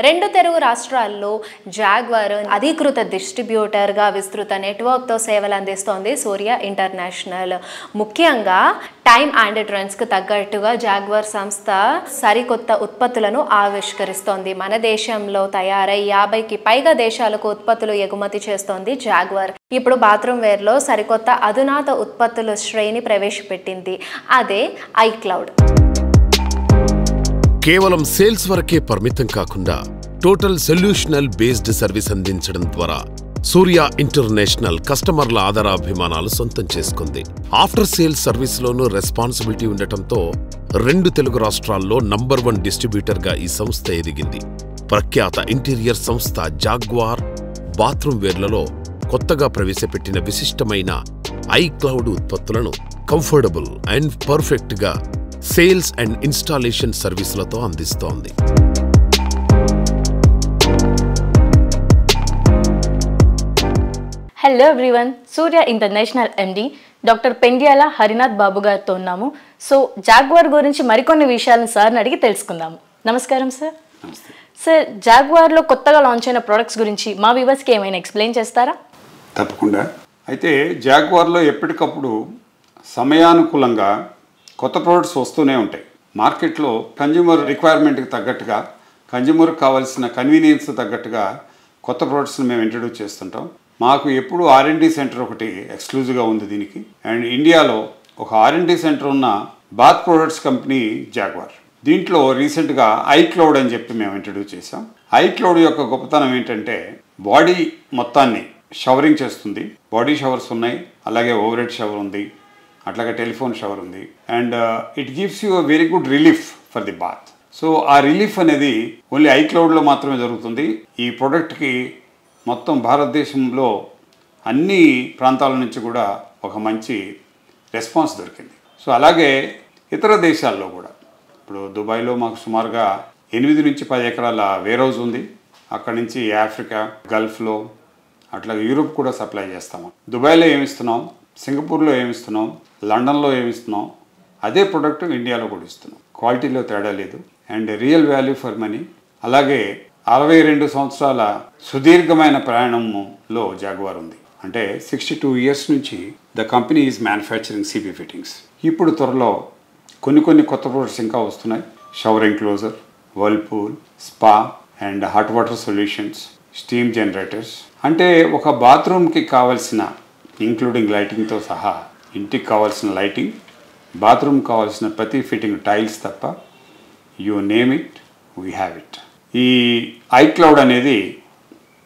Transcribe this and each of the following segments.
రెండు తెలుగు రాష్ట్రాల్లో జాగ్వార్ అధికృత డిస్ట్రిబ్యూటర్గా విస్తృత నెట్వర్క్తో సేవలు అందిస్తోంది సూర్య ఇంటర్నేషనల్. ముఖ్యంగా టైమ్ అండ్ ట్రెండ్స్కు తగ్గట్టుగా జాగ్వార్ సంస్థ సరికొత్త ఉత్పత్తులను ఆవిష్కరిస్తోంది. మన దేశంలో తయారై 50కి పైగా దేశాలకు ఉత్పత్తులు ఎగుమతి చేస్తోంది జాగ్వార్. ఇప్పుడు బాత్రూమ్ వేర్లో సరికొత్త అధునాత ఉత్పత్తుల శ్రేణి ప్రవేశపెట్టింది. అదే ఐక్లౌడ్. కేవలం సేల్స్ వరకే పరిమితం కాకుండా టోటల్ సొల్యూషనల్ బేస్డ్ సర్వీస్ అందించడం ద్వారా సూర్య ఇంటర్నేషనల్ కస్టమర్ల ఆదరాభిమానాలు సొంతం చేసుకుంది. ఆఫ్టర్ సేల్స్ సర్వీస్లోనూ రెస్పాన్సిబిలిటీ ఉండటంతో రెండు తెలుగు రాష్ట్రాల్లో నంబర్ 1 డిస్ట్రిబ్యూటర్గా ఈ సంస్థ ఎదిగింది. ప్రఖ్యాత ఇంటీరియర్ సంస్థ జాగ్వార్ బాత్రూమ్ వేర్లలో కొత్తగా ప్రవేశపెట్టిన విశిష్టమైన ఐక్లౌడ్ ఉత్పత్తులను కంఫర్టబుల్ అండ్ పర్ఫెక్ట్గా సేల్స్ అండ్ ఇన్స్టాలేషన్ సర్వీసులతో అందిస్తోంది. Hello everyone, Surya international MD doctor Pendyala Harinath Babu గారితో ఉన్నాము. సో జాగ్వార్ గురించి మరికొన్ని విషయాలను సార్ని అడిగి తెలుసుకుందాము. నమస్కారం సార్. సార్, జాగ్వార్లో కొత్తగా లాంచ్ అయిన ప్రొడక్ట్స్ గురించి మా వ్యూవర్స్కి ఏమైనా ఎక్స్ప్లెయిన్ చేస్తారా? తప్పకుండా. అయితే జాగ్వార్లో ఎప్పటికప్పుడు సమయానుకూలంగా కొత్త ప్రోడక్ట్స్ వస్తూనే ఉంటాయి. మార్కెట్లో కన్జ్యూమర్ రిక్వైర్మెంట్కి తగ్గట్టుగా, కన్జ్యూమర్కి కావాల్సిన కన్వీనియన్స్ తగ్గట్టుగా కొత్త ప్రోడక్ట్స్ని మేము ఇంట్రడ్యూస్ చేస్తుంటాం. మాకు ఎప్పుడు R&D సెంటర్ ఒకటి ఎక్స్క్లూజివ్గా ఉంది దీనికి. అండ్ ఇండియాలో ఒక R&D సెంటర్ ఉన్న బాత్ ప్రొడక్ట్స్ కంపెనీ జాగ్వార్. దీంట్లో రీసెంట్గా ఐక్లౌడ్ అని చెప్పి మేము ఇంట్రడ్యూస్ చేసాం. ఐక్లౌడ్ యొక్క గొప్పతనం ఏంటంటే బాడీ మొత్తాన్ని షవరింగ్ చేస్తుంది. బాడీ షవర్స్ ఉన్నాయి, అలాగే ఓవర్ హెడ్ షవర్ ఉంది, అట్లాగే టెలిఫోన్ షవర్ ఉంది. And it gives you a very good relief for the bath. So ఆ రిలీఫ్ అనేది ఓన్లీ ఐక్లౌడ్లో మాత్రమే జరుగుతుంది. ఈ ప్రోడక్ట్కి మొత్తం భారతదేశంలో అన్ని ప్రాంతాల నుంచి కూడా ఒక మంచి రెస్పాన్స్ దొరికింది. సో అలాగే ఇతర దేశాల్లో కూడా, ఇప్పుడు దుబాయ్లో మాకు సుమారుగా 8 నుంచి 10 ఎకరాల వేర్ హౌస్ ఉంది. అక్కడి నుంచి ఆఫ్రికా, గల్ఫ్లో, అట్లాగే యూరోప్ కూడా సప్లై చేస్తాము. దుబాయ్లో ఏమిస్తున్నాం, సింగపూర్లో ఏమిస్తున్నాం, లండన్లో ఏమిస్తున్నాం, అదే ప్రొడక్ట్ ఇండియాలో కూడా ఇస్తున్నాం. క్వాలిటీలో తేడా లేదు and real value for money. అలాగే 62 సంవత్సరాల సుదీర్ఘమైన ప్రయాణంలో జాగ్వార్ ఉంది. అంటే 62 ఇయర్స్ నుంచి the company is manufacturing CP fittings. ఇప్పుడు త్వరలో కొన్ని కొత్త ప్రొడక్ట్స్ ఇంకా వస్తున్నాయి. Shower enclosure, Whirlpool, spa and hot water solutions, steam generators. అంటే ఒక బాత్రూమ్కి కావాల్సిన ఇంక్లూడింగ్ లైటింగ్తో సహా ఇంటికి కావాల్సిన లైటింగ్, బాత్రూమ్ కావాల్సిన ప్రతి ఫిట్టింగ్, టైల్స్ తప్ప you name it, we have it. ఈ ఐక్లౌడ్ అనేది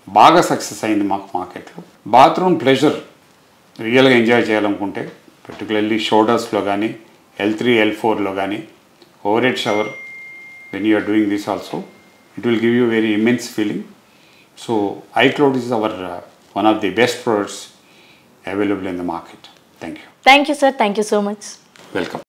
బాగా సక్సెస్ అయింది మాకు మార్కెట్లో. బాత్రూమ్ ప్లెజర్ రియల్గా ఎంజాయ్ చేయాలనుకుంటే, పర్టికులర్లీ షోల్డర్స్లో కానీ, L3, L4లో కానీ, over head shower, when you are doing this also, it will give you very immense feeling. So iCloud is our one of the best products available in the market. Thank you. Thank you, sir. Thank you so much. Welcome.